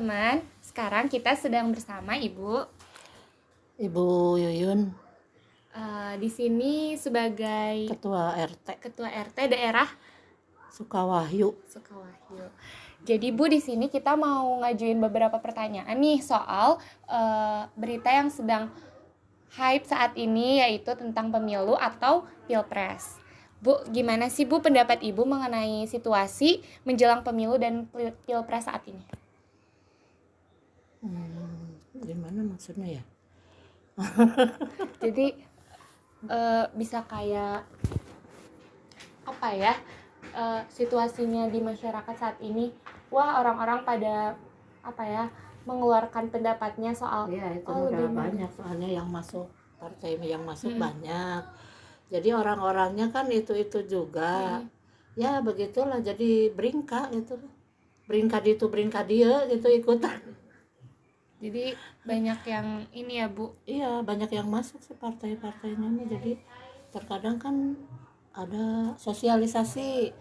teman-teman, sekarang kita sedang bersama Ibu Yuyun, di sini sebagai Ketua RT daerah Sukawahyu. Sukawahyu. Jadi Bu, di sini kita mau ngajuin beberapa pertanyaan nih soal berita yang sedang hype saat ini, yaitu tentang pemilu atau pilpres. Bu, gimana sih Bu pendapat Ibu mengenai situasi menjelang pemilu dan pilpres saat ini? Gimana maksudnya ya? Jadi bisa kayak apa ya, situasinya di masyarakat saat ini, wah orang-orang pada apa ya, mengeluarkan pendapatnya soal Ya itu lebih udah banyak soalnya yang masuk partai yang masuk banyak. Jadi orang-orangnya kan itu juga. Ya begitulah, jadi beringkak gitu. Beringkak itu beringkak dia gitu ikutan. Jadi banyak yang ini ya Bu. Iya, banyak yang masuk sih partai-partainya nih. Jadi terkadang kan ada sosialisasi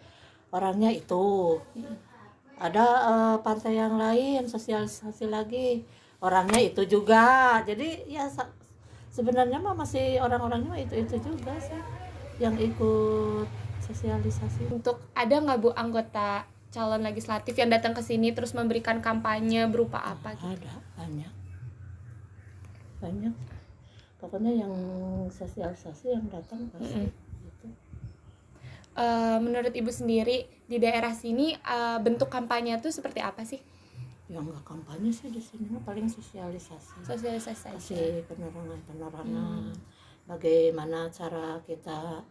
orangnya itu. Ada partai yang lain sosialisasi lagi orangnya itu juga. Jadi ya sebenarnya mah masih orang-orangnya itu juga sih yang ikut sosialisasi. Untuk ada nggak Bu anggota calon legislatif yang datang ke sini terus memberikan kampanye berupa apa gitu? Ada banyak pokoknya yang sosialisasi yang datang pasti gitu. Menurut Ibu sendiri di daerah sini bentuk kampanye itu seperti apa sih? Yang nggak kampanye sih di sini mah paling sosialisasi Sosialisasi aja. kasih penerangan bagaimana cara kita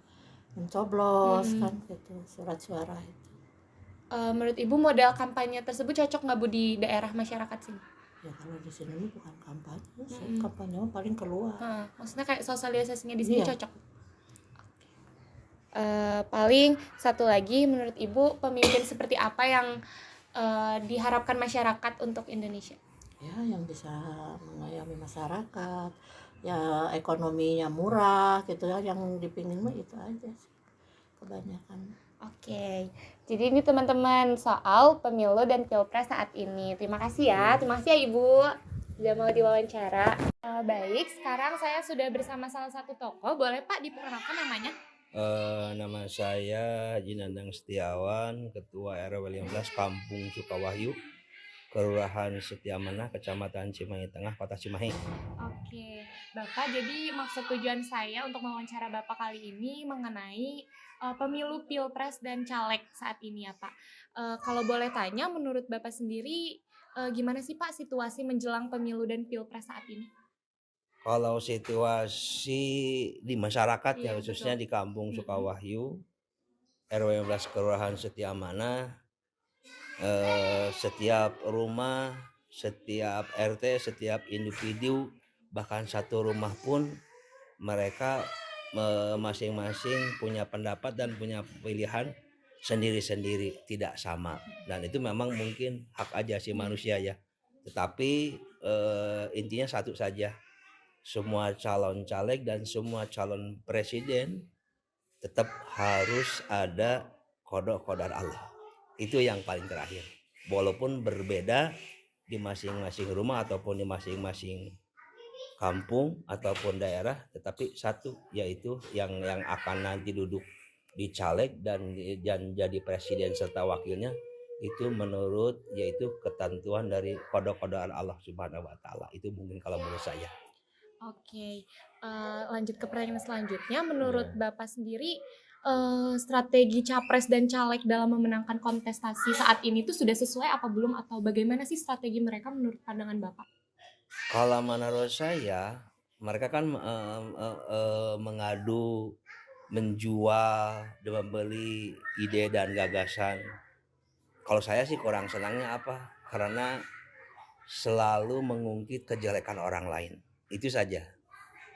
mencoblos kan gitu, surat suara itu. Menurut Ibu model kampanye tersebut cocok nggak Bu di daerah masyarakat sini? Ya kalau di sini ini bukan kampanye sih, kampanye mah paling keluar. Maksudnya kayak sosialisasinya di sini Iya. cocok. Paling satu lagi, menurut Ibu pemimpin seperti apa yang diharapkan masyarakat untuk Indonesia? Ya yang bisa mengayomi masyarakat, ya ekonominya murah gitu ya, yang dipingin mah itu aja sih kebanyakan. Oke, jadi ini teman-teman soal pemilu dan pilpres saat ini. Terima kasih ya, terima kasih ya Ibu sudah mau diwawancara. Baik, sekarang saya sudah bersama salah satu tokoh. Boleh Pak diperkenalkan namanya? Nama saya Haji Nandang Setiawan, Ketua RW 15 Kampung Sukawahyu, Kelurahan Setiamanah, Kecamatan Cimahi Tengah, Kota Cimahi. Oke, Bapak, jadi maksud tujuan saya untuk mewawancara Bapak kali ini mengenai pemilu, pilpres, dan caleg saat ini ya Pak. Kalau boleh tanya, menurut Bapak sendiri gimana sih Pak situasi menjelang pemilu dan pilpres saat ini? Kalau situasi di masyarakat Iya, ya khususnya betul. di Kampung Sukawahyu, RW 15 Kelurahan Setiamanah, setiap rumah, setiap RT, setiap individu, bahkan satu rumah pun mereka masing-masing punya pendapat dan punya pilihan sendiri-sendiri, tidak sama. Dan itu memang mungkin hak asasi manusia ya. Tetapi intinya satu saja, semua calon caleg dan semua calon presiden tetap harus ada qada Allah. Itu yang paling terakhir. Walaupun berbeda di masing-masing rumah ataupun di masing-masing kampung ataupun daerah, tetapi satu, yaitu yang akan nanti duduk di caleg dan jadi presiden serta wakilnya itu menurut yaitu ketentuan dari qada Allah Subhanahu wa taala. Itu mungkin kalau menurut saya. Oke, lanjut ke pertanyaan selanjutnya. Menurut Bapak sendiri, strategi capres dan caleg dalam memenangkan kontestasi saat ini tuh sudah sesuai apa belum? Atau bagaimana sih strategi mereka menurut pandangan Bapak? Kalau menurut saya, mereka kan mengadu, menjual, membeli ide dan gagasan. Kalau saya sih kurang senangnya apa? Karena selalu mengungkit kejelekan orang lain. Itu saja.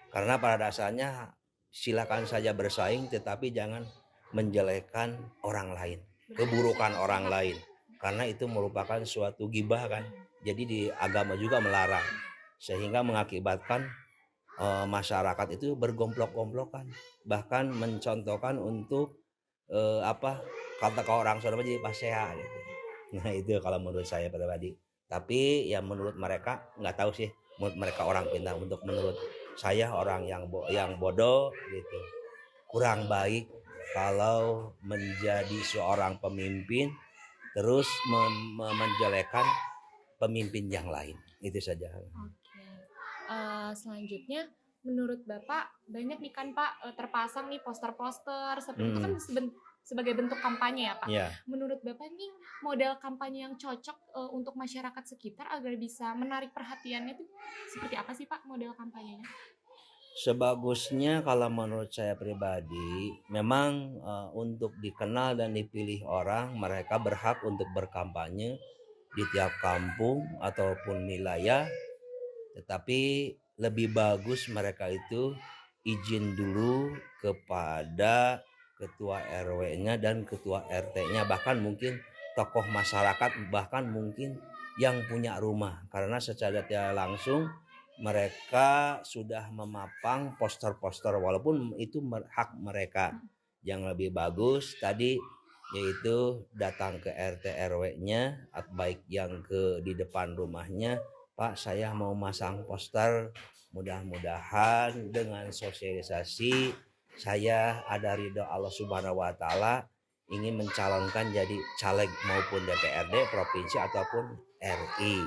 Karena pada dasarnya silakan saja bersaing, tetapi jangan menjelekkan orang lain, keburukan orang lain. Karena itu merupakan suatu gibah kan. Jadi di agama juga melarang. Sehingga mengakibatkan masyarakat itu bergomplok-gomplokan. Bahkan mencontohkan untuk kata orang Sunda jadi pasea gitu. Nah itu kalau menurut saya pribadi. Tapi ya menurut mereka nggak tahu sih, menurut mereka orang pintar, untuk menurut saya orang yang bodoh gitu. Kurang baik kalau menjadi seorang pemimpin terus menjelekan pemimpin yang lain. Itu saja. Oke. Selanjutnya, menurut Bapak banyak nih kan Pak terpasang nih poster-poster seperti itu kan sebagai bentuk kampanye ya Pak. Ya. Menurut Bapak nih model kampanye yang cocok untuk masyarakat sekitar agar bisa menarik perhatiannya itu seperti apa sih Pak model kampanyenya? Sebagusnya kalau menurut saya pribadi, memang untuk dikenal dan dipilih orang, mereka berhak untuk berkampanye di tiap kampung ataupun wilayah. Tetapi lebih bagus mereka itu izin dulu kepada ketua RW-nya dan ketua RT-nya, bahkan mungkin tokoh masyarakat, bahkan mungkin yang punya rumah, karena secara tidak langsung mereka sudah memapang poster-poster walaupun itu hak mereka. Yang lebih bagus tadi yaitu datang ke RT RW-nya, baik yang di depan rumahnya, Pak saya mau masang poster, mudah-mudahan dengan sosialisasi saya ada ridho Allah Subhanahu wa taala ingin mencalonkan jadi caleg maupun DPRD provinsi ataupun RI.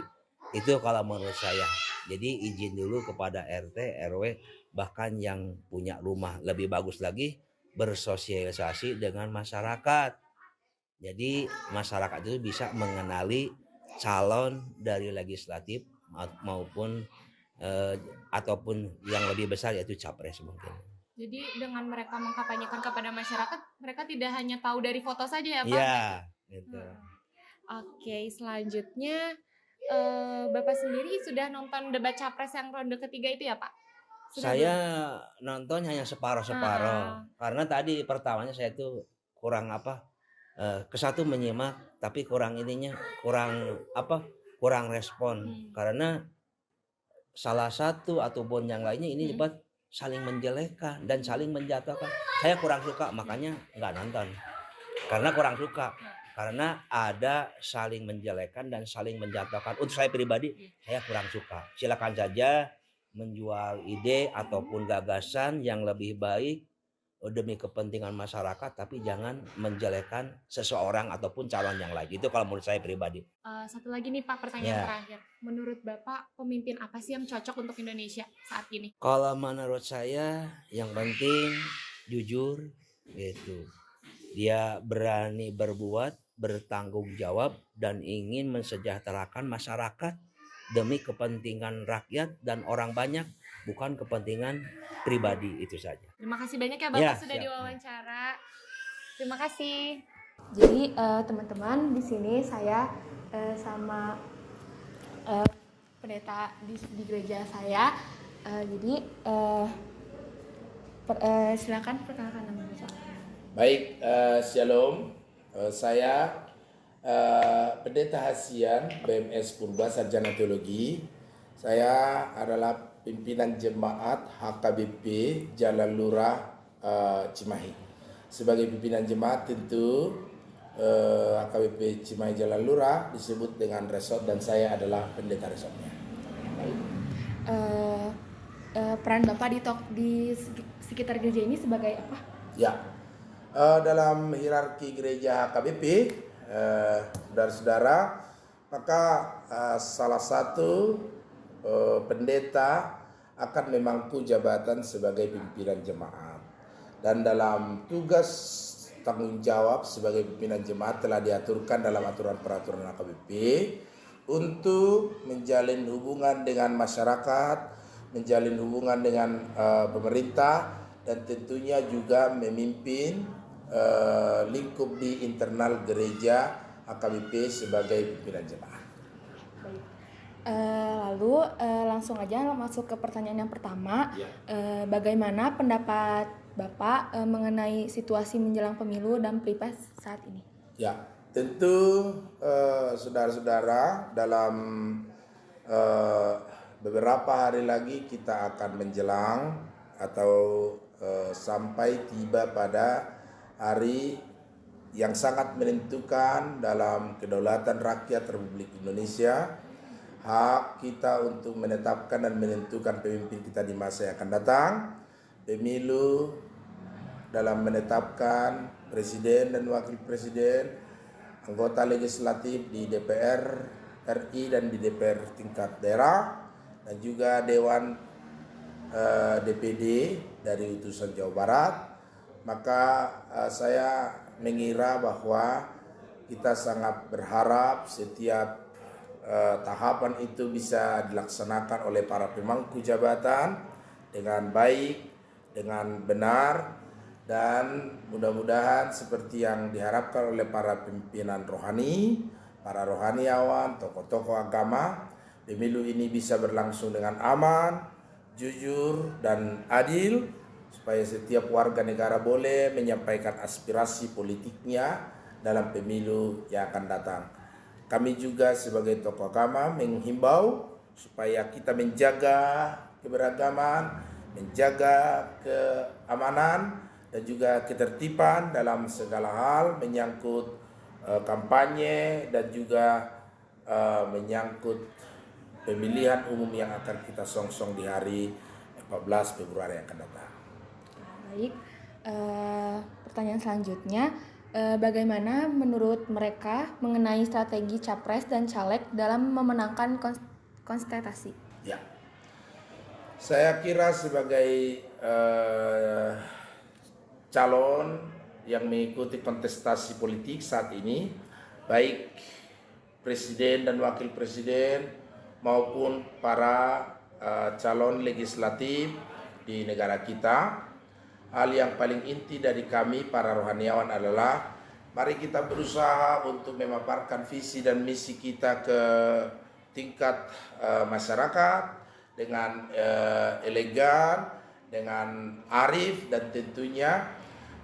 Itu kalau menurut saya. Jadi izin dulu kepada RT, RW, bahkan yang punya rumah. Lebih bagus lagi bersosialisasi dengan masyarakat. Jadi masyarakat itu bisa mengenali calon dari legislatif maupun ataupun yang lebih besar yaitu capres mungkin. Jadi dengan mereka mengkampanyekan kepada masyarakat, mereka tidak hanya tahu dari foto saja ya Pak? Iya, gitu. Oke, selanjutnya Bapak sendiri sudah nonton debat capres yang ronde ketiga itu ya Pak? Saya nonton hanya separoh-separoh. Karena tadi pertamanya saya tuh kurang kesatu menyimak, tapi kurang respon. Karena salah satu ataupun yang lainnya ini debat saling menjelekkan dan saling menjatuhkan. Saya kurang suka, makanya nggak nonton. Karena kurang suka. Karena ada saling menjelekkan dan saling menjatuhkan. Untuk saya pribadi, saya kurang suka. Silakan saja menjual ide ataupun gagasan yang lebih baik demi kepentingan masyarakat, tapi jangan menjelekkan seseorang ataupun calon yang lain. Itu kalau menurut saya pribadi. Satu lagi nih Pak, pertanyaan terakhir. Menurut Bapak, pemimpin apa sih yang cocok untuk Indonesia saat ini? Kalau menurut saya, yang penting jujur gitu. Dia berani berbuat, bertanggung jawab, dan ingin mensejahterakan masyarakat demi kepentingan rakyat dan orang banyak, bukan kepentingan pribadi. Itu saja. Terima kasih banyak ya Bapak sudah diwawancara. Terima kasih. Jadi teman-teman, di sini saya sama pendeta di gereja saya. Jadi silakan perkenalkan nama Bapak. Baik, Shalom. Saya Pendeta Hasian BMS Purba Sarjana Teologi. Saya adalah pimpinan jemaat HKBP Jalan Lurah Cimahi. Sebagai pimpinan jemaat tentu HKBP Cimahi Jalan Lurah disebut dengan resort dan saya adalah pendeta resortnya. Peran Bapak di sekitar gereja ini sebagai apa? Ya, dalam hierarki gereja HKBP, saudara-saudara, maka salah satu pendeta akan memangku jabatan sebagai pimpinan jemaat, dan dalam tugas tanggung jawab sebagai pimpinan jemaat telah diaturkan dalam aturan peraturan HKBP untuk menjalin hubungan dengan masyarakat, menjalin hubungan dengan pemerintah, dan tentunya juga memimpin lingkup di internal gereja HKBP sebagai pimpinan jemaat. Lalu langsung aja masuk ke pertanyaan yang pertama. Bagaimana pendapat Bapak mengenai situasi menjelang pemilu dan pilpres saat ini? Ya, tentu saudara-saudara, dalam beberapa hari lagi kita akan menjelang atau sampai tiba pada hari yang sangat menentukan dalam kedaulatan rakyat Republik Indonesia, hak kita untuk menetapkan dan menentukan pemimpin kita di masa yang akan datang. Pemilu dalam menetapkan presiden dan wakil presiden, anggota legislatif di DPR RI dan di DPR tingkat daerah, dan juga Dewan DPD dari utusan Jawa Barat. Maka saya mengira bahwa kita sangat berharap setiap tahapan itu bisa dilaksanakan oleh para pemangku jabatan dengan baik, dengan benar, dan mudah-mudahan seperti yang diharapkan oleh para pimpinan rohani, para rohaniawan, tokoh-tokoh agama, pemilu ini bisa berlangsung dengan aman, jujur, dan adil, supaya setiap warga negara boleh menyampaikan aspirasi politiknya dalam pemilu yang akan datang. Kami juga sebagai tokoh agama menghimbau supaya kita menjaga keberagaman, menjaga keamanan, dan juga ketertiban dalam segala hal menyangkut kampanye dan juga menyangkut pemilihan umum yang akan kita songsong di hari 14 Februari yang akan datang. Baik, pertanyaan selanjutnya, bagaimana menurut mereka mengenai strategi capres dan caleg dalam memenangkan kontestasi? Ya, saya kira sebagai calon yang mengikuti kontestasi politik saat ini, baik presiden dan wakil presiden maupun para calon legislatif di negara kita, hal yang paling inti dari kami para rohaniawan adalah mari kita berusaha untuk memaparkan visi dan misi kita ke tingkat masyarakat dengan elegan, dengan arif, dan tentunya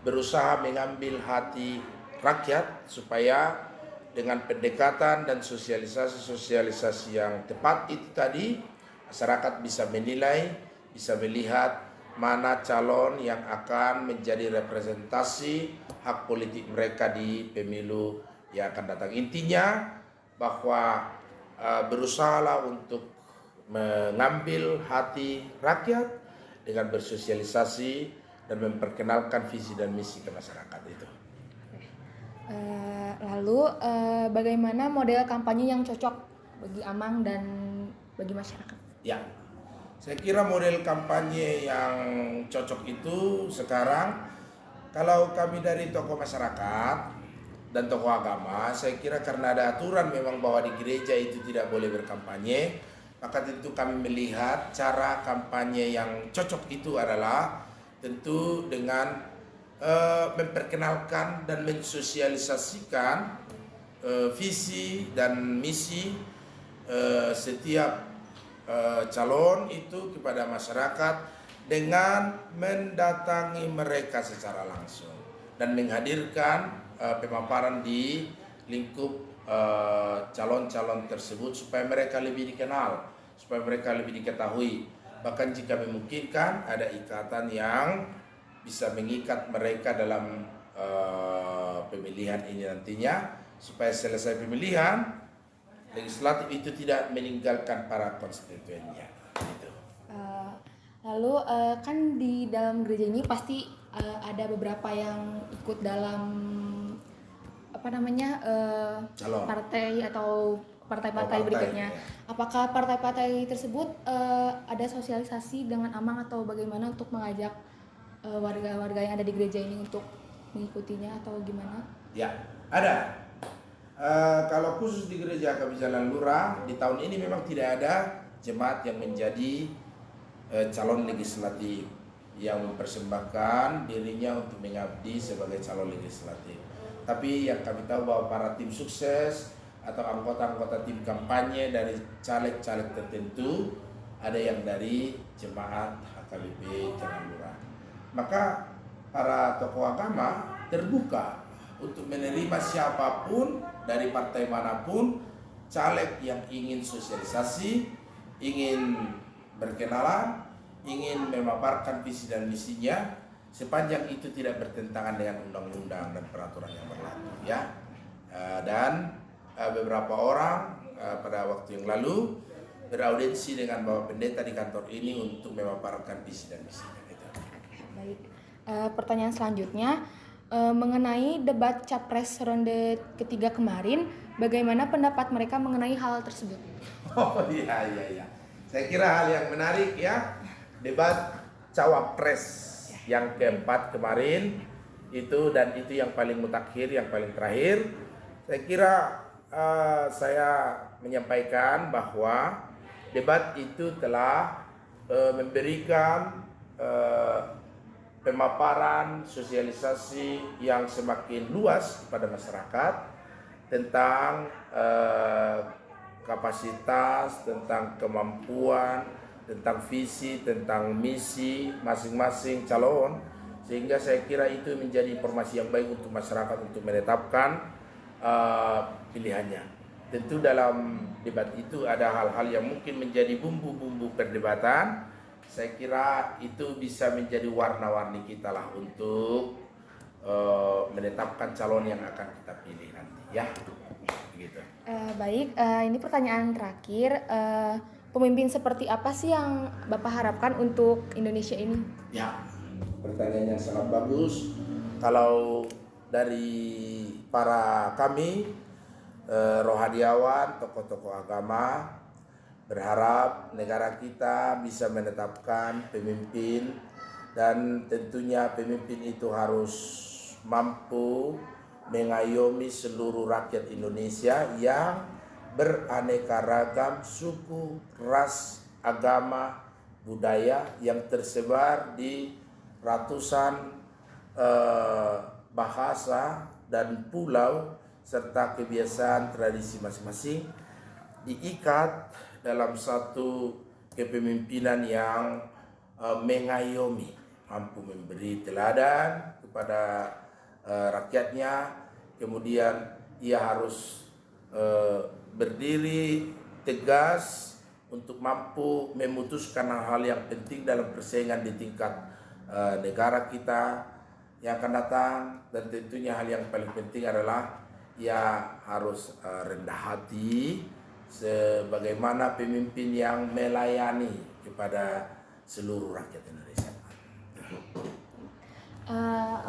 berusaha mengambil hati rakyat supaya dengan pendekatan dan sosialisasi yang tepat itu tadi, masyarakat bisa menilai, bisa melihat mana calon yang akan menjadi representasi hak politik mereka di pemilu yang akan datang. Intinya bahwa berusahalah untuk mengambil hati rakyat dengan bersosialisasi dan memperkenalkan visi dan misi ke masyarakat itu. Lalu bagaimana model kampanye yang cocok bagi Amang dan bagi masyarakat? Ya, saya kira model kampanye yang cocok itu sekarang, kalau kami dari tokoh masyarakat dan tokoh agama, saya kira karena ada aturan memang bahwa di gereja itu tidak boleh berkampanye, maka tentu kami melihat cara kampanye yang cocok itu adalah tentu dengan memperkenalkan dan mensosialisasikan visi dan misi setiap calon itu kepada masyarakat dengan mendatangi mereka secara langsung dan menghadirkan pemaparan di lingkup calon-calon tersebut supaya mereka lebih dikenal, supaya mereka lebih diketahui. Bahkan jika memungkinkan ada ikatan yang bisa mengikat mereka dalam pemilihan ini nantinya, supaya selesai pemilihan legislatif itu tidak meninggalkan para konstituennya. Gitu. Lalu kan di dalam gereja ini pasti ada beberapa yang ikut dalam Calon. partai atau partai-partai berikutnya. Ya. Apakah partai-partai tersebut ada sosialisasi dengan Amang atau bagaimana untuk mengajak warga-warga yang ada di gereja ini untuk mengikutinya atau gimana? Ya, ada. Kalau khusus di gereja Kabijalan Lurah di tahun ini memang tidak ada jemaat yang menjadi calon legislatif yang mempersembahkan dirinya untuk mengabdi sebagai calon legislatif. Tapi yang kami tahu bahwa para tim sukses atau anggota-anggota tim kampanye dari caleg-caleg tertentu ada yang dari jemaat HKBP Jalan Lurah. Maka para tokoh agama terbuka untuk menerima siapapun dari partai manapun caleg yang ingin sosialisasi, ingin berkenalan, ingin memaparkan visi dan misinya, sepanjang itu tidak bertentangan dengan undang-undang dan peraturan yang berlaku, ya. Dan beberapa orang pada waktu yang lalu beraudiensi dengan Bapak Pendeta di kantor ini untuk memaparkan visi dan misinya. Gitu. Baik. Pertanyaan selanjutnya mengenai debat capres ronde ketiga kemarin, bagaimana pendapat mereka mengenai hal tersebut? Oh iya. Saya kira hal yang menarik ya, debat cawapres yang keempat kemarin itu, dan itu yang paling mutakhir, yang paling terakhir. Saya kira saya menyampaikan bahwa debat itu telah memberikan pemaparan sosialisasi yang semakin luas kepada masyarakat tentang kapasitas, tentang kemampuan, tentang visi, tentang misi masing-masing calon, sehingga saya kira itu menjadi informasi yang baik untuk masyarakat untuk menetapkan pilihannya. Tentu dalam debat itu ada hal-hal yang mungkin menjadi bumbu-bumbu perdebatan. Saya kira itu bisa menjadi warna-warni kita lah untuk menetapkan calon yang akan kita pilih nanti ya. Begitu. Baik, ini pertanyaan terakhir. Pemimpin seperti apa sih yang Bapak harapkan untuk Indonesia ini? Ya, pertanyaan yang sangat bagus. Kalau dari para kami rohaniawan, tokoh-tokoh agama, berharap negara kita bisa menetapkan pemimpin, dan tentunya pemimpin itu harus mampu mengayomi seluruh rakyat Indonesia yang beraneka ragam suku, ras, agama, budaya yang tersebar di ratusan bahasa dan pulau serta kebiasaan tradisi masing-masing diikat dalam satu kepemimpinan yang mengayomi, mampu memberi teladan kepada rakyatnya, kemudian ia harus berdiri tegas untuk mampu memutuskan hal-hal yang penting dalam persaingan di tingkat negara kita yang akan datang, dan tentunya hal yang paling penting adalah ia harus rendah hati sebagaimana pemimpin yang melayani kepada seluruh rakyat Indonesia.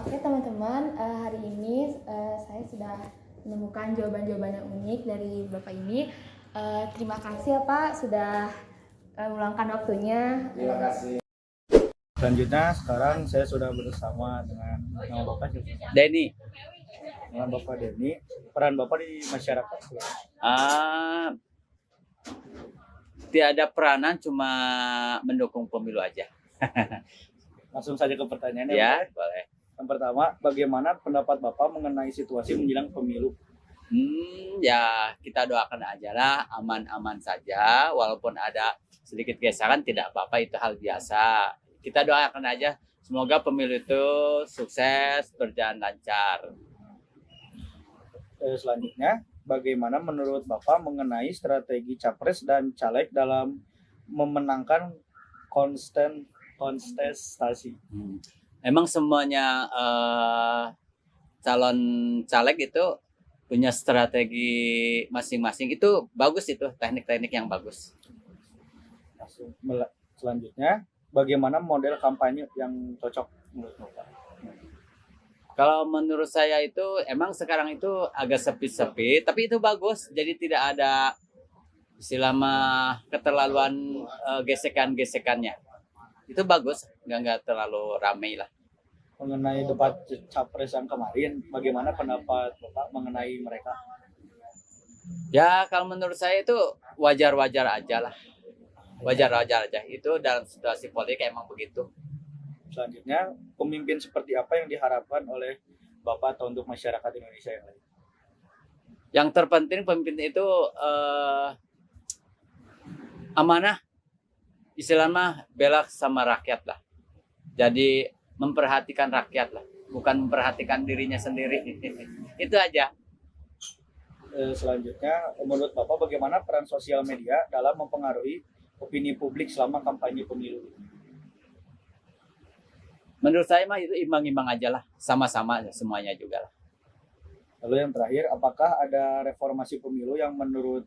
Oke teman-teman, hari ini saya sudah menemukan jawaban-jawaban yang unik dari Bapak ini. Terima kasih ya Pak sudah meluangkan waktunya. Terima kasih. Selanjutnya sekarang saya sudah bersama dengan nama Bapak Denny. dengan Bapak Denny. Peran Bapak di masyarakat Tiada peranan, cuma mendukung pemilu aja. langsung saja ke pertanyaannya. Ya, Bapak. boleh. Yang pertama, bagaimana pendapat Bapak mengenai situasi menjelang pemilu? Ya kita doakan aja lah, aman-aman saja. Walaupun ada sedikit gesekan tidak apa-apa, itu hal biasa. Kita doakan aja, semoga pemilu itu sukses, berjalan lancar. Selanjutnya, bagaimana menurut Bapak mengenai strategi capres dan caleg dalam memenangkan kontestasi? Emang semuanya calon caleg itu punya strategi masing-masing, itu bagus, itu teknik-teknik yang bagus. Selanjutnya, bagaimana model kampanye yang cocok menurut Bapak? Kalau menurut saya itu emang sekarang itu agak sepi-sepi, tapi itu bagus. Jadi tidak ada istilah keterlaluan gesekan-gesekannya. Itu bagus, nggak terlalu ramai lah. Mengenai debat capres yang kemarin, bagaimana pendapat Bapak mengenai mereka? Ya kalau menurut saya itu wajar-wajar aja lah. Wajar-wajar aja. Itu dalam situasi politik emang begitu. Selanjutnya, pemimpin seperti apa yang diharapkan oleh Bapak atau untuk masyarakat Indonesia yang lain? Yang terpenting pemimpin itu amanah, istilahnya bela sama rakyat lah. Jadi memperhatikan rakyat lah, bukan memperhatikan dirinya sendiri. Itu aja. Selanjutnya, menurut Bapak bagaimana peran sosial media dalam mempengaruhi opini publik selama kampanye pemilu? Menurut saya mah itu imbang-imbang aja lah, sama-sama semuanya juga lah. Lalu yang terakhir, apakah ada reformasi pemilu yang menurut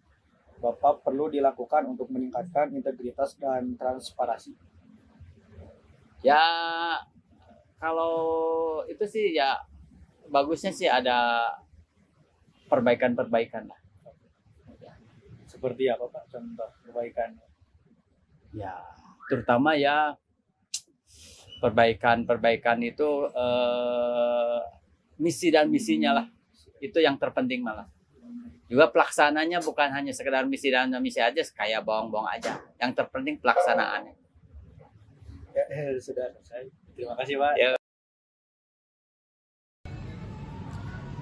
Bapak perlu dilakukan untuk meningkatkan integritas dan transparansi? Ya kalau itu sih ya bagusnya sih ada perbaikan-perbaikan lah. Seperti apa Pak contoh perbaikan? Ya terutama ya perbaikan itu misi dan misinya lah. Itu yang terpenting malah. Juga pelaksananya bukan hanya sekedar misi dan misi aja kayak bohong-bohong aja. Yang terpenting pelaksanaannya. Ya, sudah selesai. Terima kasih Pak. Ya.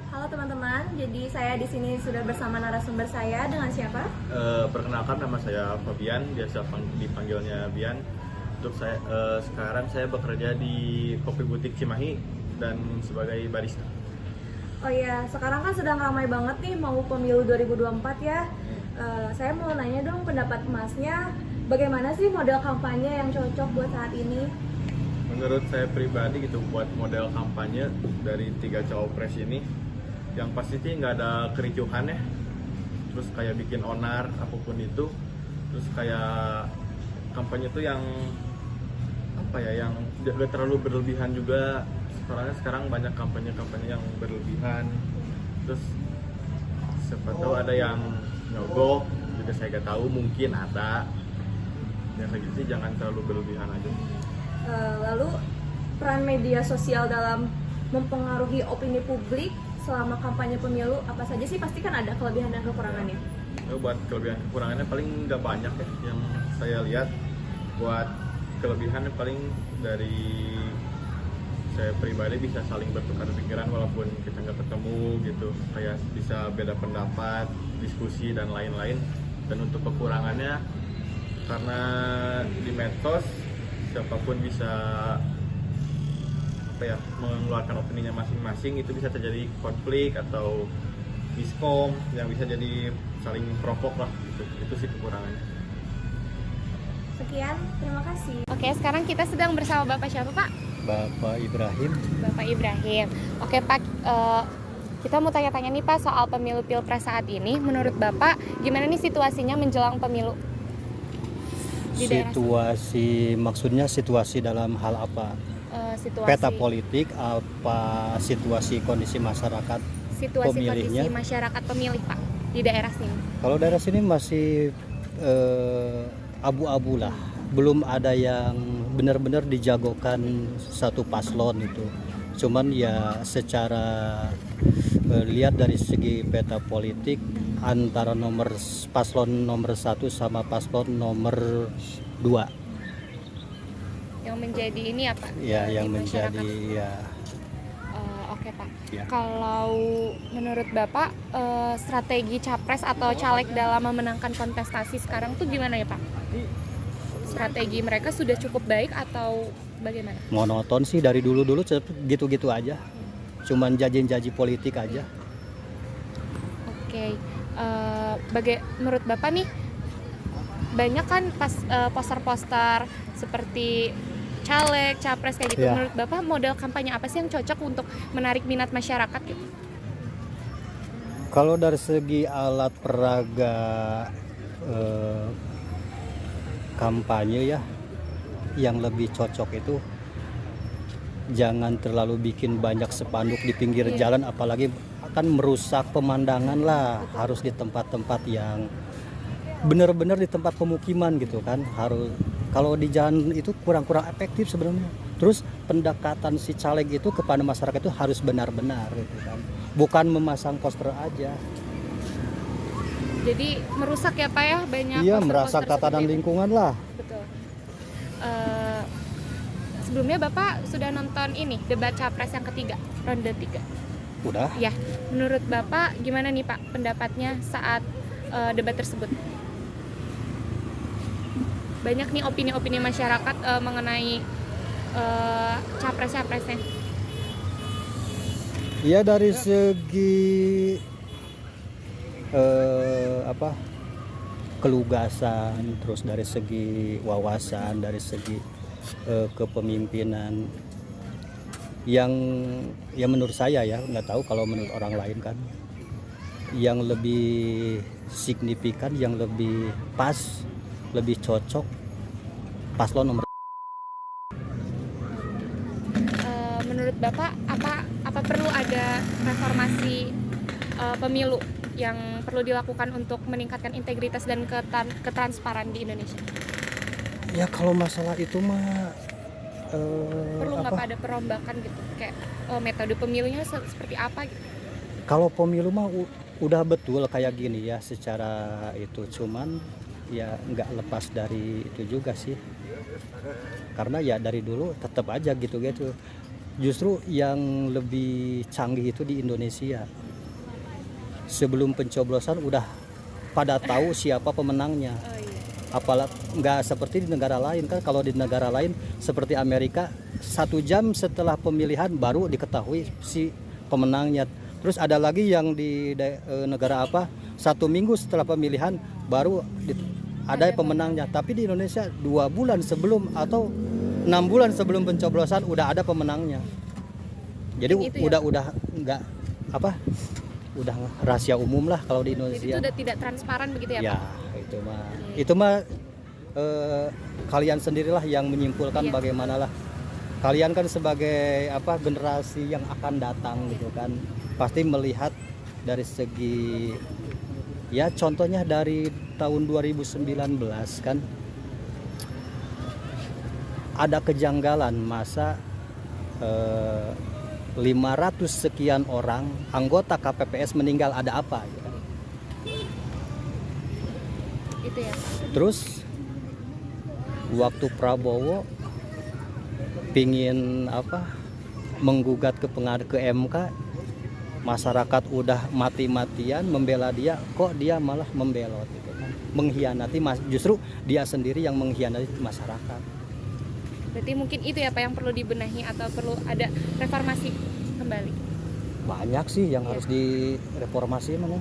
Halo teman-teman, jadi saya di sini sudah bersama narasumber saya dengan siapa? Perkenalkan, nama saya Fabian, biasa dipanggilnya Bian. Untuk saya sekarang saya bekerja di Kopi Butik Cimahi dan sebagai barista. Oh iya, sekarang kan sedang ramai banget nih mau pemilu 2024 ya. Saya mau nanya dong pendapat Masnya, bagaimana sih model kampanye yang cocok buat saat ini? Menurut saya pribadi gitu, buat model kampanye dari 3 cawapres ini, yang pasti sih nggak ada kericuhan ya. Terus kayak bikin onar apapun itu. Terus kayak kampanye tuh yang apa ya, yang gak terlalu berlebihan juga. Soalnya sekarang banyak kampanye-kampanye yang berlebihan. Terus siapa tahu ada yang nyogok juga, saya gak tahu, mungkin ada. Ya kayak gitu sih, jangan terlalu berlebihan aja. Lalu peran media sosial dalam mempengaruhi opini publik selama kampanye pemilu apa saja sih? Pasti kan ada kelebihan dan kekurangannya. Buat kelebihan kekurangannya paling nggak banyak ya yang saya lihat. Buat kelebihannya paling dari saya pribadi bisa saling bertukar pikiran walaupun kita nggak ketemu gitu, kayak bisa beda pendapat, diskusi dan lain-lain. Dan untuk kekurangannya, karena di medsos siapapun bisa apa ya, mengeluarkan opininya masing-masing, itu bisa terjadi konflik atau miskom yang bisa jadi saling provok lah gitu. Itu sih kekurangannya. Sekian, terima kasih. Oke, sekarang kita sedang bersama Bapak siapa Pak? Bapak Ibrahim. Bapak Ibrahim. Oke Pak, kita mau tanya-tanya nih Pak soal pemilu pilpres saat ini. Menurut Bapak, gimana nih situasinya menjelang pemilu di daerah Situasi, maksudnya situasi dalam hal apa? situasi, Peta politik, apa situasi kondisi masyarakat situasi pemilihnya? kondisi masyarakat pemilih Pak di daerah sini? Kalau daerah sini masih abu-abu lah. Belum ada yang benar-benar dijagokan satu paslon itu. Cuman ya secara lihat dari segi peta politik, antara paslon nomor 1 sama paslon nomor 2 yang menjadi ini apa? ya yang masyarakat. menjadi ya. Oke Pak. Ya. Kalau menurut Bapak strategi capres atau caleg dalam memenangkan kontestasi sekarang tuh gimana ya Pak? Strategi mereka sudah cukup baik atau bagaimana? Monoton sih dari dulu-dulu gitu-gitu aja. Cuman janji-janji politik aja. Oke. Menurut Bapak nih banyak kan poster-poster seperti caleg, capres kayak gitu. Ya. Menurut Bapak model kampanye apa sih yang cocok untuk menarik minat masyarakat gitu? Kalau dari segi alat peraga kampanye ya, yang lebih cocok itu jangan terlalu bikin banyak spanduk di pinggir jalan, apalagi akan merusak pemandangan lah. Harus di tempat-tempat yang benar-benar di tempat pemukiman gitu kan. Harus, kalau di jalan itu kurang-kurang efektif sebenarnya. Terus pendekatan si caleg itu kepada masyarakat itu harus benar-benar gitu kan, bukan memasang poster aja. Jadi merusak ya Pak ya, banyak Iya, poster-poster merusak tatanan seperti itu. lingkungan lah. Betul. Sebelumnya Bapak sudah nonton ini debat capres yang ketiga, ronde 3. Udah. Ya, menurut Bapak gimana nih Pak pendapatnya saat debat tersebut? Banyak nih opini-opini masyarakat mengenai capres-capresnya. Iya, dari segi kelugasan, terus dari segi wawasan, dari segi kepemimpinan, yang menurut saya ya, nggak tahu kalau menurut orang lain kan, yang lebih signifikan, yang lebih pas, lebih cocok paslon nomor. Menurut Bapak apa perlu ada reformasi pemilu yang perlu dilakukan untuk meningkatkan integritas dan ketransparan di Indonesia? Ya kalau masalah itu mah perlu nggak ada perombakan gitu, kayak metode pemilunya seperti apa gitu? Kalau pemilu mah udah betul kayak gini ya secara itu, cuman ya nggak lepas dari itu juga sih, karena ya dari dulu tetap aja gitu. Justru yang lebih canggih itu di Indonesia, sebelum pencoblosan udah pada tahu siapa pemenangnya. Apalagi nggak seperti di negara lain kan. Kalau di negara lain seperti Amerika 1 jam setelah pemilihan baru diketahui si pemenangnya. Terus ada lagi yang di negara apa 1 minggu setelah pemilihan baru ada pemenangnya. Tapi di Indonesia 2 bulan sebelum atau 6 bulan sebelum pencoblosan udah ada pemenangnya. Jadi udah nggak apa, udah rahasia umum lah kalau di Indonesia. Jadi itu udah tidak transparan begitu ya, ya Pak? Itu mah kalian sendirilah yang menyimpulkan bagaimana lah. Kalian kan sebagai apa generasi yang akan datang gitu kan, pasti melihat dari segi ya contohnya dari tahun 2019 kan ada kejanggalan masa 500 sekian orang anggota KPPS meninggal, ada apa gitu. Itu ya. Terus waktu Prabowo pingin apa menggugat ke MK, masyarakat udah mati-matian membela dia, kok dia malah membelot gitu kan. Mengkhianati, justru dia sendiri yang mengkhianati masyarakat. Berarti mungkin itu ya Pak yang perlu dibenahi atau perlu ada reformasi kembali. Banyak sih yang harus direformasi mana.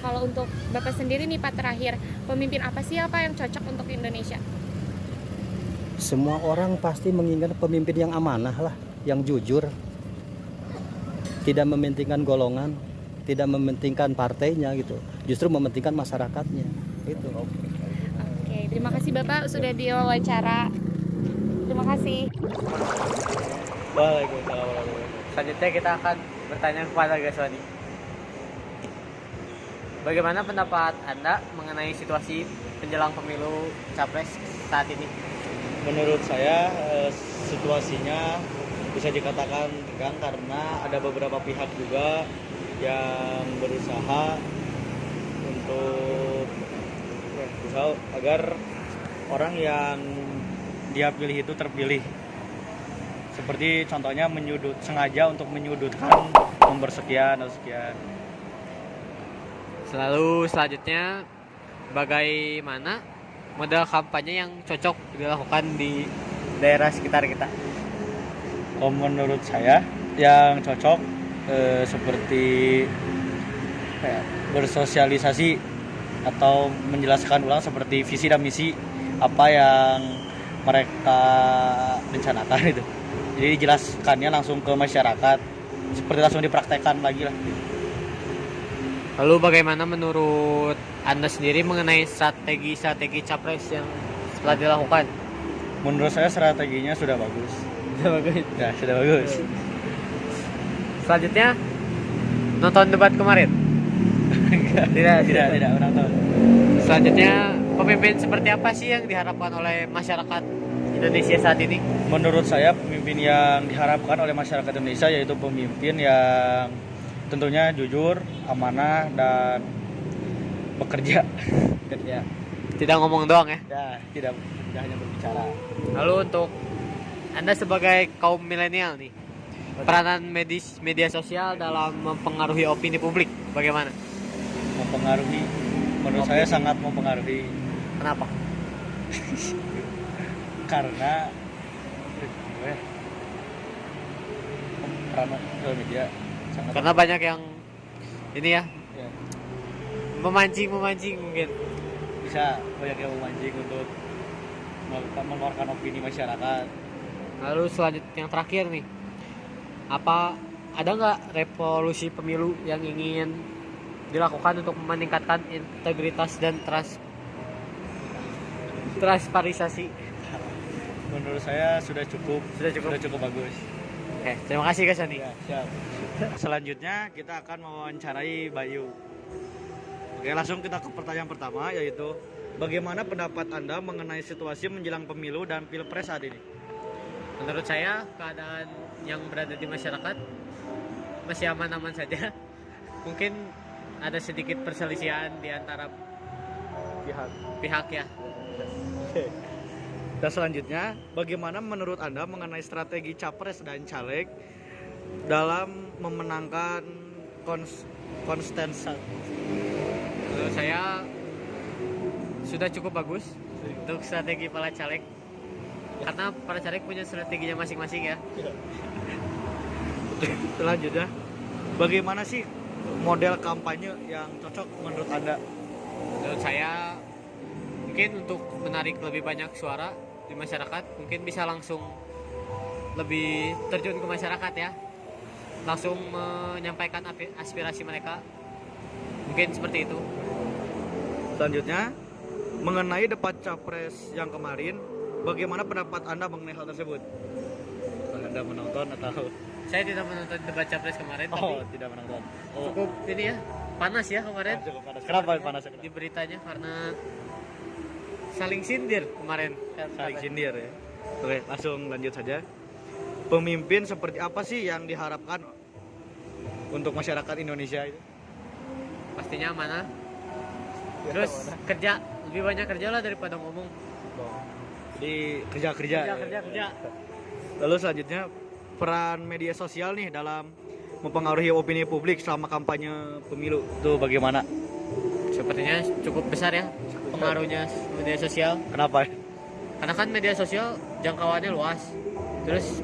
Kalau untuk Bapak sendiri nih Pak, terakhir, pemimpin apa sih Pak yang cocok untuk Indonesia? Semua orang pasti menginginkan pemimpin yang amanah lah, yang jujur, tidak mementingkan golongan, tidak mementingkan partainya gitu, justru mementingkan masyarakatnya gitu. Oke, terima kasih Bapak sudah diwawancara. Terima kasih. Waalaikumsalam. Selanjutnya kita akan bertanya kepada Gaswani. Bagaimana pendapat Anda mengenai situasi menjelang pemilu Capres saat ini? Menurut saya situasinya bisa dikatakan tegang karena ada beberapa pihak juga yang berusaha untuk agar orang yang dia pilih itu terpilih. Seperti contohnya sengaja untuk menyudutkan nomor sekian atau sekian. Lalu selanjutnya, bagaimana model kampanye yang cocok dilakukan di daerah sekitar kita? Kalau menurut saya yang cocok seperti bersosialisasi atau menjelaskan ulang seperti visi dan misi apa yang mereka rencanakan itu. Jadi dijelaskannya langsung ke masyarakat, seperti langsung dipraktekkan lagi lah. Lalu bagaimana menurut Anda sendiri mengenai strategi Capres yang setelah dilakukan? Menurut saya strateginya sudah bagus. Sudah bagus? Ya, sudah bagus. Selanjutnya, nonton debat kemarin? Tidak menonton. Selanjutnya, pemimpin seperti apa sih yang diharapkan oleh masyarakat Indonesia saat ini? Menurut saya pemimpin yang diharapkan oleh masyarakat Indonesia yaitu pemimpin yang tentunya jujur, amanah, dan bekerja. Tidak ngomong doang ya? Ya, tidak hanya berbicara. Lalu untuk Anda sebagai kaum milenial nih, peranan media sosial dalam mempengaruhi opini publik bagaimana? Mempengaruhi, menurut saya sangat mempengaruhi. Kenapa? Karena peranan media sangat. Karena banyak yang ini ya. Memancing mungkin. Bisa banyak yang memancing untuk mengeluarkan opini masyarakat. Lalu selanjutnya yang terakhir nih, apa ada nggak revolusi pemilu yang ingin dilakukan untuk meningkatkan integritas dan transparansi? Menurut saya sudah cukup bagus. Oke, terima kasih Kak Sandi. Ya, siap. Selanjutnya kita akan mewawancarai Bayu. Oke, langsung kita ke pertanyaan pertama, yaitu bagaimana pendapat Anda mengenai situasi menjelang pemilu dan pilpres saat ini? Menurut saya keadaan yang berada di masyarakat masih aman-aman saja. Mungkin ada sedikit perselisihan di antara pihak ya. Oke. Dan selanjutnya, bagaimana menurut Anda mengenai strategi capres dan caleg dalam memenangkan konsensus? Menurut saya sudah cukup bagus untuk strategi para caleg, karena para caleg punya strateginya masing-masing ya. Selanjutnya, bagaimana sih model kampanye yang cocok menurut Anda? Menurut saya mungkin untuk menarik lebih banyak suara di masyarakat, mungkin bisa langsung lebih terjun ke masyarakat ya, langsung menyampaikan aspirasi mereka, mungkin seperti itu. Selanjutnya, mengenai debat capres yang kemarin, bagaimana pendapat Anda mengenai hal tersebut? Anda menonton atau? Saya tidak menonton debat capres kemarin, tapi tidak menonton. cukup ini ya, panas ya kemarin. Cukup panas. Kenapa panas? Di beritanya karena saling sindir kemarin. Saling sindir ya. Oke, langsung lanjut saja. Pemimpin seperti apa sih yang diharapkan untuk masyarakat Indonesia itu? Pastinya amanah. Terus kerja, lebih banyak kerja lah daripada ngomong. Jadi kerja. Lalu selanjutnya, peran media sosial nih dalam mempengaruhi opini publik selama kampanye pemilu itu bagaimana? Sepertinya cukup besar ya pengaruhnya media sosial. Kenapa? Karena kan media sosial jangkauannya luas. Terus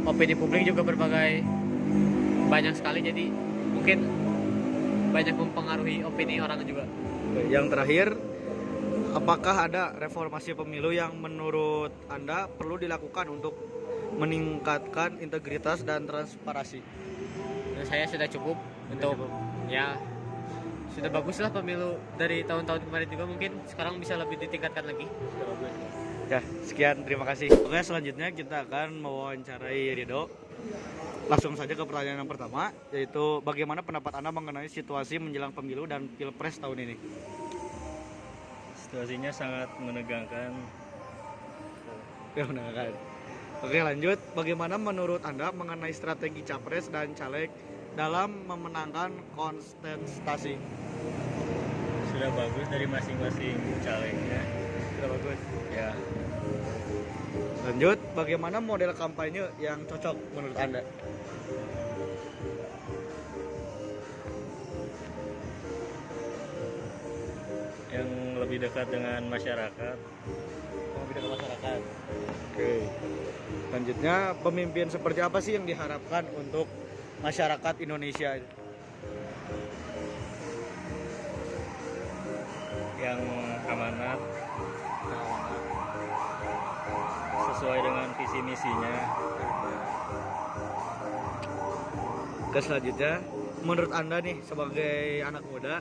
opini publik juga banyak sekali, jadi mungkin banyak mempengaruhi opini orang juga. Yang terakhir, apakah ada reformasi pemilu yang menurut Anda perlu dilakukan untuk meningkatkan integritas dan transparansi? Menurut saya sudah cukup untuk ya sudah baguslah pemilu dari tahun-tahun kemarin juga, mungkin sekarang bisa lebih ditingkatkan lagi. Ya, sekian, terima kasih. Oke, selanjutnya kita akan mewawancarai Rido. Langsung saja ke pertanyaan yang pertama, yaitu bagaimana pendapat Anda mengenai situasi menjelang pemilu dan pilpres tahun ini? Situasinya sangat menegangkan. Ya, menegangkan. Oke, lanjut. Bagaimana menurut Anda mengenai strategi capres dan caleg dalam memenangkan kontestasi? Sudah bagus dari masing-masing calegnya. Sudah bagus. Ya. Lanjut, bagaimana model kampanye yang cocok menurut Anda? Yang lebih dekat dengan masyarakat. Lebih dekat masyarakat. Oke. Selanjutnya, pemimpin seperti apa sih yang diharapkan untuk masyarakat Indonesia? Yang amanat, sesuai dengan visi misinya. Ke selanjutnya, menurut Anda nih sebagai anak muda,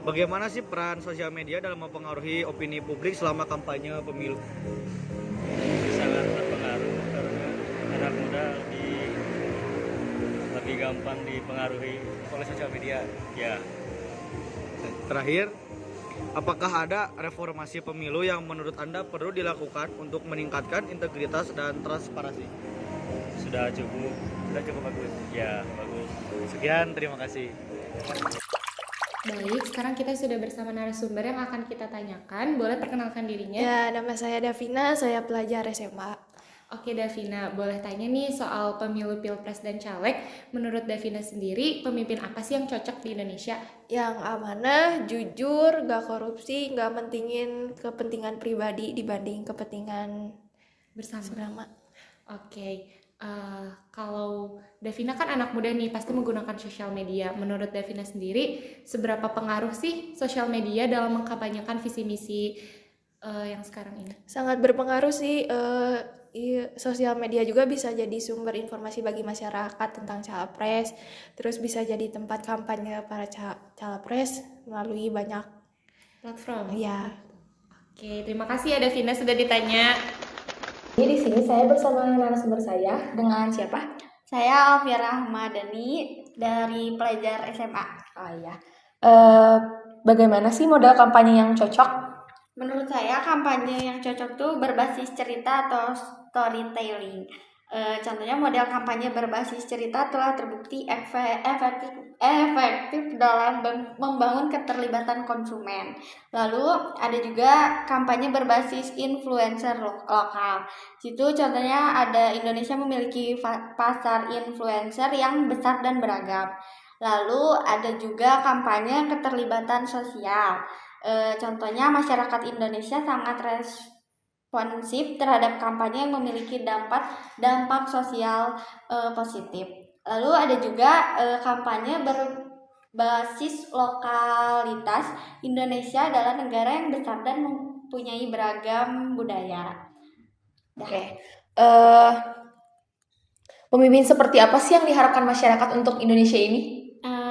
bagaimana sih peran sosial media dalam mempengaruhi opini publik selama kampanye pemilu? Sangat berpengaruh karena anak muda lebih gampang dipengaruhi Oleh sosial media. ya. Terakhir, apakah ada reformasi pemilu yang menurut Anda perlu dilakukan untuk meningkatkan integritas dan transparansi? Sudah cukup bagus. ya, bagus. Sekian, terima kasih. Baik, sekarang kita sudah bersama narasumber yang akan kita tanyakan. Boleh perkenalkan dirinya? Ya, nama saya Davina, saya pelajar SMA. Oke Davina, boleh tanya nih soal pemilu pilpres dan caleg. Menurut Davina sendiri, pemimpin apa sih yang cocok di Indonesia? Yang amanah, jujur, gak korupsi, gak mentingin kepentingan pribadi dibanding kepentingan bersama. Oke, kalau Davina kan anak muda nih, pasti menggunakan sosial media. Menurut Davina sendiri, seberapa pengaruh sih sosial media dalam mengkampanyekan visi misi yang sekarang ini? Sangat berpengaruh sih. Sosial media juga bisa jadi sumber informasi bagi masyarakat tentang Cawapres, terus bisa jadi tempat kampanye para Cawapres melalui banyak platform. Ya. Oke, terima kasih ya Davina sudah ditanya. Di sini saya bersama narasumber saya dengan siapa? Saya Alfiera Ahmadani dari pelajar SMA. Oh iya. Bagaimana sih model kampanye yang cocok? Menurut saya kampanye yang cocok tuh berbasis cerita atau storytelling. Contohnya model kampanye berbasis cerita telah terbukti efektif dalam membangun keterlibatan konsumen. Lalu ada juga kampanye berbasis influencer lokal. Situ contohnya ada Indonesia memiliki pasar influencer yang besar dan beragam. Lalu ada juga kampanye keterlibatan sosial. Contohnya masyarakat Indonesia sangat responsif terhadap kampanye yang memiliki dampak sosial positif. Lalu ada juga kampanye berbasis lokalitas. Indonesia adalah negara yang besar dan mempunyai beragam budaya. Oke. Pemimpin seperti apa sih yang diharapkan masyarakat untuk Indonesia ini?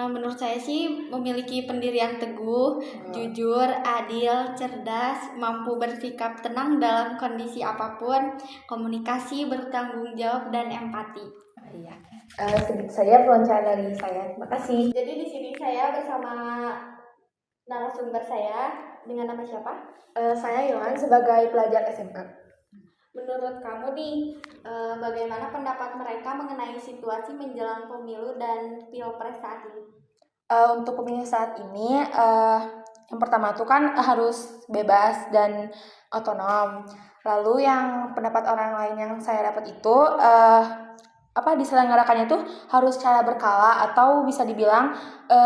Menurut saya sih memiliki pendirian teguh, jujur, adil, cerdas, mampu bersikap tenang dalam kondisi apapun, komunikasi, bertanggung jawab, dan empati. Iya. Sedikit saja wawancara dari saya. Terima kasih. Jadi di sini saya bersama narasumber saya dengan nama siapa? Saya Yohan sebagai pelajar SMA. Menurut kamu nih, bagaimana pendapat mereka mengenai situasi menjelang pemilu dan pilpres saat ini? Untuk pemilu saat ini, yang pertama tuh kan harus bebas dan otonom. Lalu yang pendapat orang lain yang saya dapat itu, diselenggarakannya tuh harus secara berkala atau bisa dibilang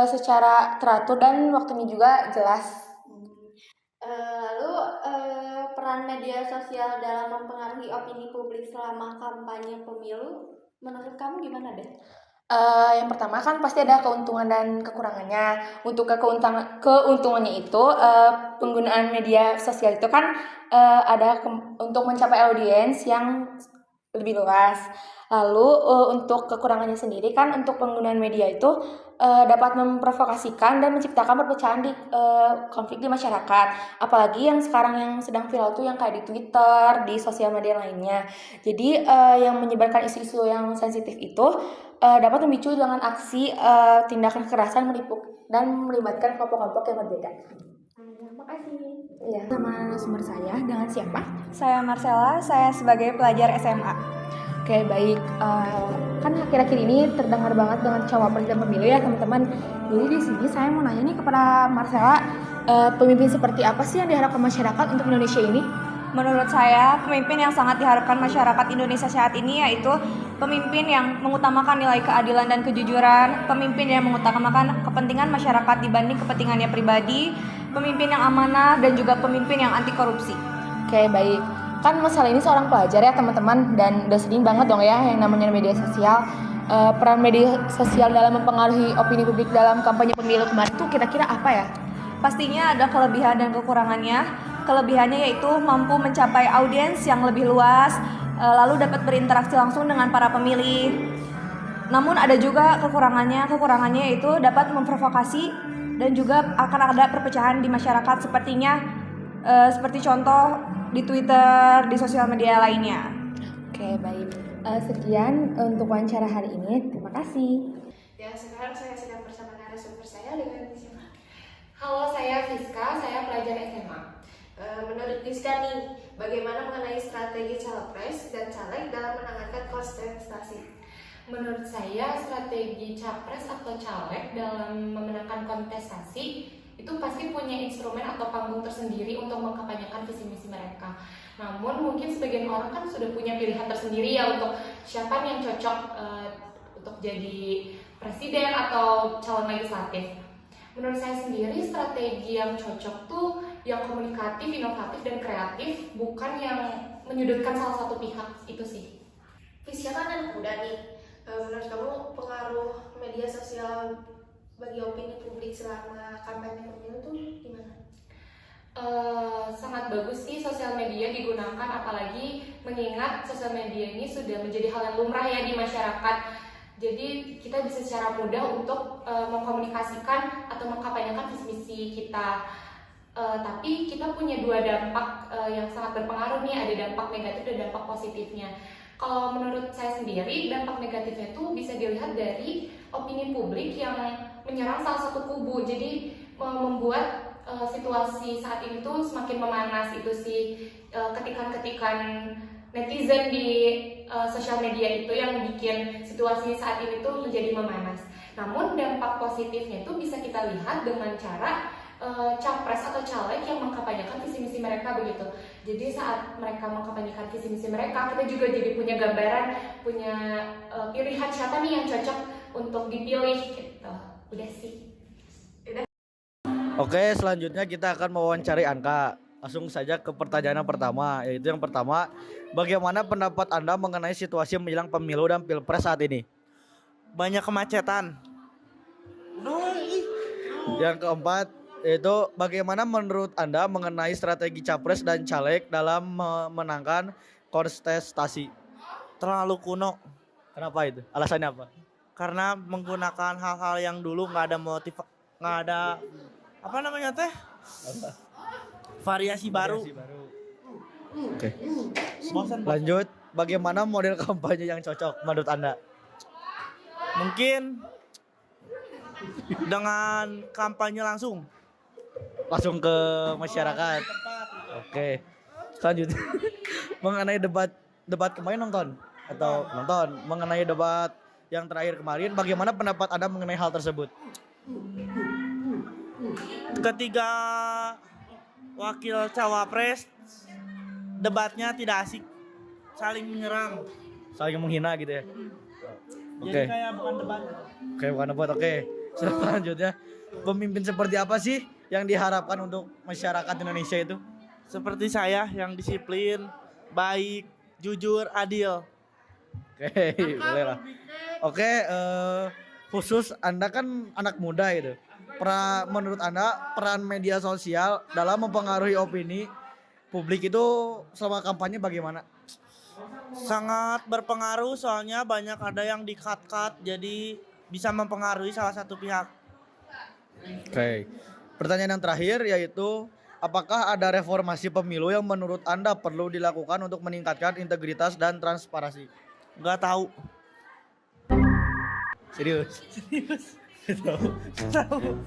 secara teratur dan waktunya juga jelas. Lalu peran media sosial dalam mempengaruhi opini publik selama kampanye pemilu, menurut kamu gimana deh? Yang pertama kan pasti ada keuntungan dan kekurangannya. Untuk keuntungannya itu penggunaan media sosial itu kan untuk mencapai audiens yang lebih luas. Lalu untuk kekurangannya sendiri kan untuk penggunaan media itu dapat memprovokasikan dan menciptakan perpecahan di konflik di masyarakat. Apalagi yang sekarang yang sedang viral tuh yang kayak di Twitter, di sosial media lainnya. Jadi yang menyebarkan isu-isu yang sensitif itu dapat memicu dengan aksi tindakan kekerasan dan melibatkan kelompok-kelompok yang berbeda. Terima kasih. Ya, sama sumber saya dengan siapa? Saya Marcella, saya sebagai pelajar SMA. Oke, baik. Kan akhir-akhir ini terdengar banget dengan cawapres dan pemilu ya teman-teman. Jadi di sini saya mau nanya nih kepada Marcella, pemimpin seperti apa sih yang diharapkan masyarakat untuk Indonesia ini? Menurut saya, pemimpin yang sangat diharapkan masyarakat Indonesia saat ini yaitu pemimpin yang mengutamakan nilai keadilan dan kejujuran, pemimpin yang mengutamakan kepentingan masyarakat dibanding kepentingannya pribadi, pemimpin yang amanah, dan juga pemimpin yang anti korupsi. Oke, baik. Kan masalah ini seorang pelajar ya teman-teman, dan udah sering banget dong ya yang namanya media sosial. Peran media sosial dalam mempengaruhi opini publik dalam kampanye pemilu kemarin tuh kira-kira apa ya? Pastinya ada kelebihan dan kekurangannya. Kelebihannya yaitu mampu mencapai audiens yang lebih luas, lalu dapat berinteraksi langsung dengan para pemilih. Namun ada juga kekurangannya. Kekurangannya yaitu dapat memprovokasi dan juga akan ada perpecahan di masyarakat seperti contoh di Twitter, di sosial media lainnya. Oke, baik. Sekian untuk wawancara hari ini. Terima kasih. Ya, sekarang saya sedang bersama narasumber saya dengan siapa? Halo, saya Fiska, saya pelajar SMA. Menurut Fiska nih, bagaimana mengenai strategi Cawapres dan Caleg dalam menangani kontestasi? Menurut saya, strategi Capres atau Caleg dalam memenangkan kontestasi itu pasti punya instrumen atau panggung tersendiri untuk mengkampanyekan visi misi mereka. Namun mungkin sebagian orang kan sudah punya pilihan tersendiri ya untuk siapa yang cocok untuk jadi presiden atau calon legislatif. Menurut saya sendiri strategi yang cocok tuh yang komunikatif, inovatif, dan kreatif, bukan yang menyudutkan salah satu pihak, itu sih. Fisya kan anak muda nih, menurut kamu pengaruh media sosial bagi opini publik selama kampanye pemilu tuh gimana? Sangat bagus sih sosial media digunakan, apalagi mengingat sosial media ini sudah menjadi hal yang lumrah ya di masyarakat. Jadi kita bisa secara mudah untuk mengkomunikasikan atau mengkampanyekan visi misi kita. Tapi kita punya dua dampak yang sangat berpengaruh nih, ada dampak negatif dan dampak positifnya. Kalau menurut saya sendiri, dampak negatifnya itu bisa dilihat dari opini publik yang menyerang salah satu kubu. Jadi membuat situasi saat ini tuh semakin memanas. Itu sih ketikan-ketikan netizen di sosial media itu yang bikin situasi saat ini tuh menjadi memanas. Namun dampak positifnya itu bisa kita lihat dengan cara capres atau caleg yang mengkampanyekan visi misi mereka begitu. Jadi saat mereka mengkampanyekan visi misi mereka, kita juga jadi punya gambaran, punya pilihan siapa nih yang cocok untuk dipilih gitu. Udah sih. Oke, selanjutnya kita akan mewawancari Anka. Langsung saja ke pertanyaan yang pertama, yaitu yang pertama, bagaimana pendapat Anda mengenai situasi menjelang pemilu dan pilpres saat ini? Banyak kemacetan. Yang keempat, yaitu bagaimana menurut Anda mengenai strategi capres dan caleg dalam memenangkan kontestasi? Terlalu kuno. Kenapa itu? Alasannya apa? Karena menggunakan hal-hal yang dulu nggak ada apa namanya teh? Variasi baru. Oke. Lanjut, bagaimana model kampanye yang cocok menurut Anda? Mungkin dengan kampanye langsung ke masyarakat. Oke. Selanjutnya mengenai debat kemarin nonton mengenai debat yang terakhir kemarin, bagaimana pendapat Anda mengenai hal tersebut? Ketiga wakil cawapres debatnya tidak asik, saling menyerang, saling menghina gitu ya. Jadi kayak bukan debat. Bukan debat. Oke. Selanjutnya, pemimpin seperti apa sih yang diharapkan untuk masyarakat Indonesia itu? Seperti saya yang disiplin, baik, jujur, adil. Oke, boleh lah. Oke, khusus Anda kan anak muda gitu. Menurut Anda peran media sosial dalam mempengaruhi opini publik itu selama kampanye bagaimana? Sangat berpengaruh, soalnya banyak ada yang di-cut, jadi bisa mempengaruhi salah satu pihak. Oke. Pertanyaan yang terakhir yaitu, apakah ada reformasi pemilu yang menurut Anda perlu dilakukan untuk meningkatkan integritas dan transparansi? Nggak tahu. Serius? Tahu.